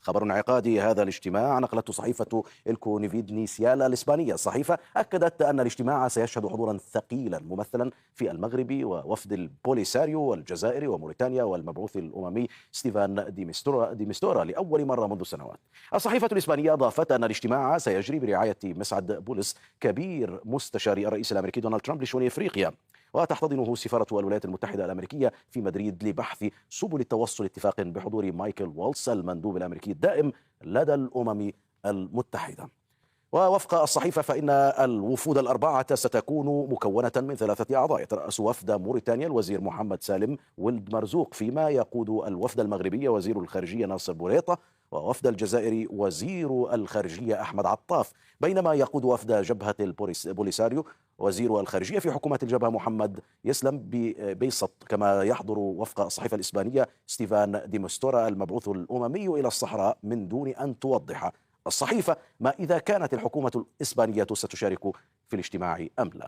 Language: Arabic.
خبر انعقاد هذا الاجتماع نقلته صحيفة الكونفيدنسيالا الإسبانية. الصحيفة أكدت أن الاجتماع سيشهد حضورا ثقيلا ممثلا في المغرب ووفد البوليساريو والجزائر وموريتانيا والمبعوث الأممي ستيفان دي مستورا لأول مرة منذ سنوات. الصحيفة الإسبانية أضافت أن الاجتماع سيجري برعاية مسعد بولس كبير مستشار الرئيس الأمريكي دونالد ترامب لشؤون إفريقيا، وتحتضنه سفارة الولايات المتحدة الأمريكية في مدريد لبحث سبل التوصل اتفاق بحضور مايكل والتس المندوب الأمريكي الدائم لدى الأمم المتحدة. ووفق الصحيفة فإن الوفود الأربعة ستكون مكونة من 3 أعضاء، يترأس وفد موريتانيا الوزير محمد سالم ولد مرزوق، فيما يقود الوفد المغربي وزير الخارجية ناصر بوريطة، ووفد الجزائر وزير الخارجية أحمد عطاف، بينما يقود وفد جبهة البوليساريو وزير الخارجية في حكومة الجبهة محمد يسلم بيسط. كما يحضر وفق الصحيفة الإسبانية ستيفان ديمستورا المبعوث الأممي إلى الصحراء من دون أن توضح الصحيفة ما إذا كانت الحكومة الإسبانية ستشارك في الاجتماع أم لا.